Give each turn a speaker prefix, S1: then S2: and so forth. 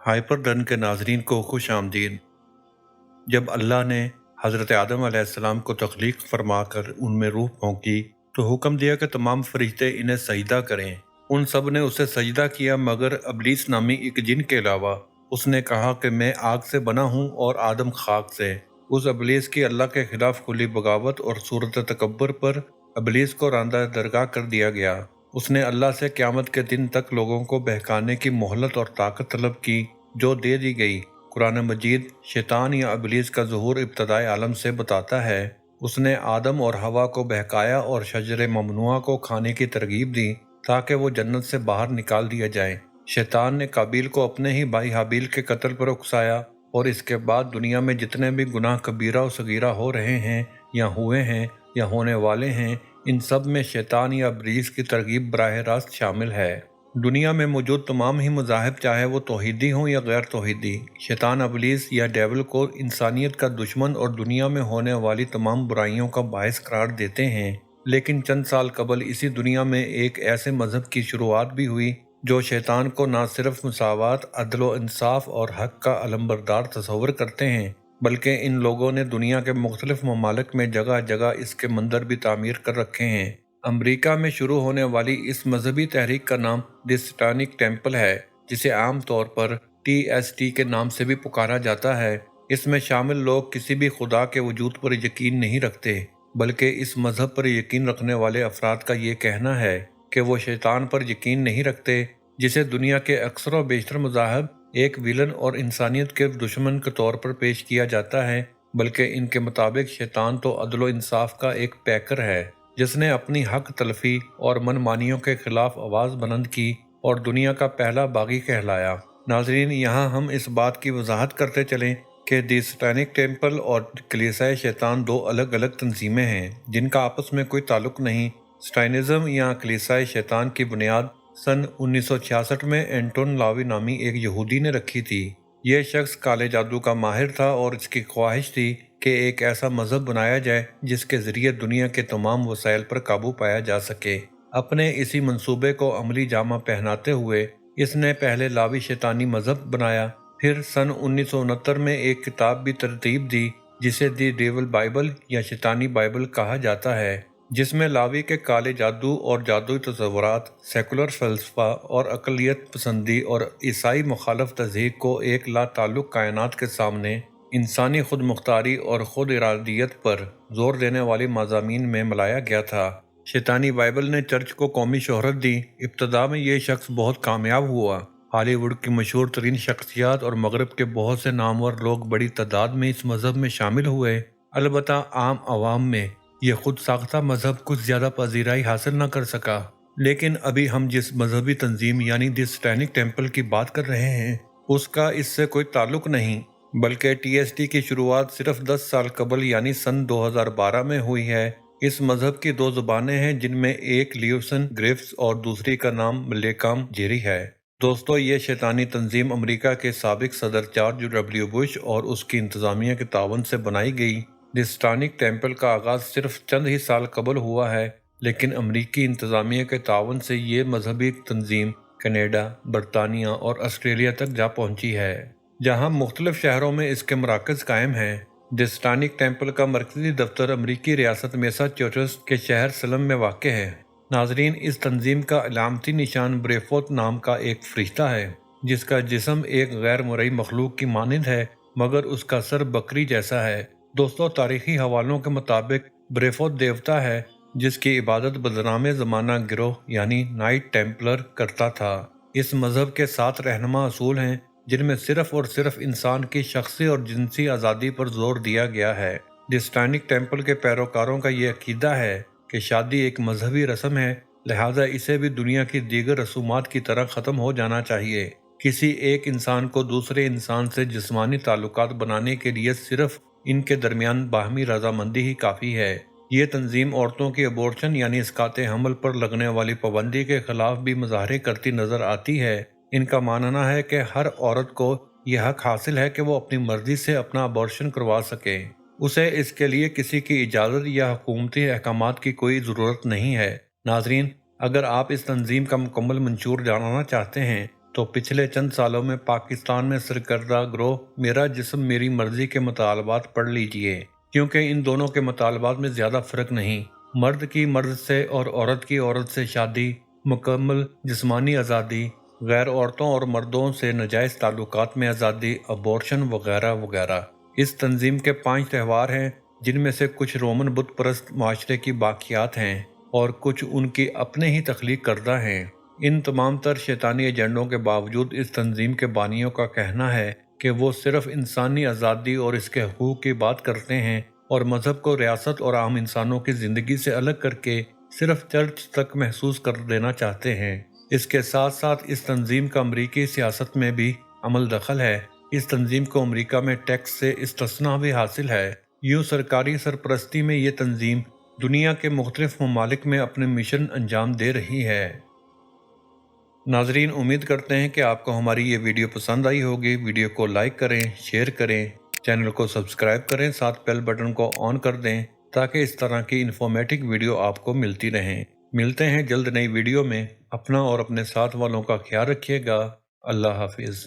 S1: Hyper done के नाजरीन को खुश आमदीद। जब अल्लाह ने हज़रत आदम अलैहिस्सलाम को तख्लीक फरमा कर उनमें रूह फूंकी तो हुक्म दिया कि तमाम फरिश्ते इन्हें सजदा करें। उन सब ने उसे सजदा किया मगर अबलीस नामी एक जिन के अलावा। उसने कहा कि मैं आग से बना हूँ और आदम खाक से। उस अबलीस की अल्लाह के खिलाफ खुली बगावत और सूरत तकब्बर पर अबलीस को रांदा दरगाह कर दिया गया। उसने अल्लाह से क़यामत के दिन तक लोगों को बहकाने की मोहलत और ताकत तलब की, जो दे दी गई। कुरान मजीद शैतान या इब्लीस का ज़ुहूर इब्तदाई आलम से बताता है। उसने आदम और हवा को बहकाया और शजर ममनुआ को खाने की तरगीब दी ताकि वो जन्नत से बाहर निकाल दिया जाए। शैतान ने काबिल को अपने ही भाई हाबिल के कत्ल पर उकसाया और इसके बाद दुनिया में जितने भी गुनाह कबीरा और सगीरा हो रहे हैं या हुए हैं या होने वाले हैं, इन सब में शैतान या इब्लीस की तरगीब बराह रास्त शामिल है। दुनिया में मौजूद तमाम ही मज़ाहिब, चाहे वो तौहीदी हों या गैर तौहीदी, शैतान इब्लीस या डेविल को इंसानियत का दुश्मन और दुनिया में होने वाली तमाम बुराइयों का बायस करार देते हैं। लेकिन चंद साल कबल इसी दुनिया में एक ऐसे मज़हब की शुरुआत भी हुई जो शैतान को न सिर्फ मसावात, अदल व इंसाफ और हक का अलमबरदार तस्वर करते हैं, बल्कि इन लोगों ने दुनिया के मुख्तलिफ ममालिक में जगह जगह इसके मंदिर भी तामीर कर रखे हैं। अमेरिका में शुरू होने वाली इस मजहबी तहरीक का नाम द सैटानिक टेम्पल है, जिसे आम तौर पर TST के नाम से भी पुकारा जाता है। इसमें शामिल लोग किसी भी खुदा के वजूद पर यकीन नहीं रखते, बल्कि इस मजहब पर यकीन रखने वाले अफराद का ये कहना है कि वो शैतान पर यकीन नहीं रखते, जिसे दुनिया के अक्सर व बेशतर मज़ाहिब एक विलन और इंसानियत के दुश्मन के तौर पर पेश किया जाता है, बल्कि इनके मुताबिक शैतान तो अदल व इंसाफ का एक पैकर है जिसने अपनी हक तलफी और मनमानियों के खिलाफ आवाज़ बुलंद की और दुनिया का पहला बागी कहलाया। नाजरीन, यहाँ हम इस बात की वजाहत करते चलें कि द सैटानिक टेम्पल और कलीसिया शैतान दो अलग अलग तंजीमें हैं जिनका आपस में कोई ताल्लुक नहीं। स्टाइनिज़म या कलीसिया शैतान की बुनियाद सन 1966 में एंटोन लावी नामी एक यहूदी ने रखी थी। यह शख्स काले जादू का माहिर था और इसकी ख्वाहिश थी कि एक ऐसा मजहब बनाया जाए जिसके ज़रिए दुनिया के तमाम वसाइल पर काबू पाया जा सके। अपने इसी मंसूबे को अमली जामा पहनाते हुए इसने पहले लावी शैतानी मजहब बनाया, फिर सन 1969 में एक किताब भी तरतीब दी जिसे दी डेविल बाइबल या शैतानी बाइबल कहा जाता है, जिसमें लावी के काले जादू और जादुई तस्वुरात, सेकुलर फ़लसफ़ा और अक़लियत पसंदी और ईसाई मुखालफ तज़हीक को एक ला ताल्लुक़ कायनात के सामने इंसानी खुद मुख्तारी और खुद इरादियत पर जोर देने वाली मज़ामीन में मिलाया गया था। शैतानी बाइबल ने चर्च को कौमी शोहरत दी। इब्तदा में ये शख्स बहुत कामयाब हुआ। हॉलीवुड की मशहूर तरीन शख्सियात और मगरब के बहुत से नामवर लोग बड़ी तादाद में इस मज़हब में शामिल हुए। अलबत्ता आम आवाम में यह खुद साख्ता मज़हब कुछ ज़्यादा पजीराई हासिल न कर सका। लेकिन अभी हम जिस मजहबी तंजीम यानी द सैटानिक टेम्पल की बात कर रहे हैं उसका इससे कोई ताल्लुक नहीं, बल्कि TST की शुरुआत सिर्फ 10 साल कबल यानी सन 2012 में हुई है। इस मजहब की दो ज़ुबानें हैं जिनमें एक लियोसन ग्रिफ्स और दूसरी का नाम मलेकम जेरी है। दोस्तों, ये शैतानी तंजीम अमेरिका के साबिक सदर जॉर्ज W बुश और उसकी इंतज़ामिया के तावन से बनाई गई। द सैटानिक टेम्पल का आगाज़ सिर्फ चंद ही साल कबल हुआ है, लेकिन अमरीकी इंतज़ामिया के तावन से ये मजहबी तंजीम कनाडा, बरतानिया और ऑस्ट्रेलिया तक जा पहुंची है, जहां मुख्तलिफ शहरों में इसके मराकज़ कायम हैं। द सैटानिक टेम्पल का मरकज़ी दफ्तर अमरीकी रियासत मैसाचुसेट्स के शहर सलम में वाक़ है। नाजरीन, इस तंजीम का अलामती निशान ब्रेफोत नाम का एक फरिश्ता है, जिसका जिस्म एक गैर मरई मखलूक की मानिंद है मगर उसका सर बकरी जैसा है। दोस्तों, तारीखी हवालों के मुताबिक ब्रेफोत देवता है जिसकी इबादत बदनामे ज़माना गिरोह यानी नाइट टेम्पलर करता था। इस मज़हब के 7 रहनुमा असूल हैं जिनमें सिर्फ और सिर्फ इंसान की शख्सी और जिनसी आज़ादी पर जोर दिया गया है। द सैटानिक टेम्पल के पैरोकारों का ये अकीदा है कि शादी एक मजहबी रस्म है, लिहाजा इसे भी दुनिया की दीगर रसूमात की तरह ख़त्म हो जाना चाहिए। किसी एक इंसान को दूसरे इंसान से जिस्मानी ताल्लुकात बनाने के लिए सिर्फ इनके दरमियान बाहमी रजामंदी ही काफ़ी है। ये तंजीम औरतों की अबॉर्शन यानी इसकाते हमल पर लगने वाली पाबंदी के खिलाफ भी मुजाहरे करती नज़र आती है। इनका मानना है कि हर औरत को यह हक हासिल है कि वो अपनी मर्जी से अपना अबॉर्शन करवा सके। उसे इसके लिए किसी की इजाज़त या हुकूमती अहकामात की कोई ज़रूरत नहीं है। नाजरीन, अगर आप इस तंजीम का मुकम्मल मंशूर जानना चाहते हैं तो पिछले चंद सालों में पाकिस्तान में सरकर्दा ग्रोह मेरा जिस्म मेरी मर्जी के मुतालबात पढ़ लीजिए, क्योंकि इन दोनों के मुतालबात में ज़्यादा फ़र्क नहीं। मर्द की मर्द से और औरत की औरत से शादी, मुकम्मल जिस्मानी आज़ादी, गैर औरतों और मर्दों से नाजायज़ ताल्लुकात में आज़ादी, अबॉर्शन वगैरह वगैरह। इस तंजीम के 5 त्यौहार हैं, जिनमें से कुछ रोमन बुत परस्त माशरे की बाकियात हैं और कुछ उनकी अपने ही तख्लीक करदा हैं। इन तमाम तर शैतानी एजेंडों के बावजूद इस तंजीम के बानियों का कहना है कि वो सिर्फ इंसानी आज़ादी और इसके हकूक़ की बात करते हैं और मज़हब को रियासत और आम इंसानों की ज़िंदगी से अलग करके सिर्फ चर्च तक महसूस कर देना चाहते हैं। इसके साथ साथ इस तंजीम का अमरीकी सियासत में भी अमल दखल है। इस तंजीम को अमरीका में टैक्स से इस्तिस्ना भी हासिल है। यूँ सरकारी सरपरस्ती में ये तंजीम दुनिया के मुख्तलिफ ममालिक में अपने मिशन अंजाम दे रही है। नाजरीन, उम्मीद करते हैं कि आपको हमारी ये वीडियो पसंद आई होगी। वीडियो को लाइक करें, शेयर करें, चैनल को सब्सक्राइब करें, साथ बेल बटन को ऑन कर दें ताकि इस तरह की इन्फॉर्मेटिव वीडियो आपको मिलती रहें। मिलते हैं जल्द नई वीडियो में। अपना और अपने साथ वालों का ख्याल रखिएगा। अल्लाह हाफिज़।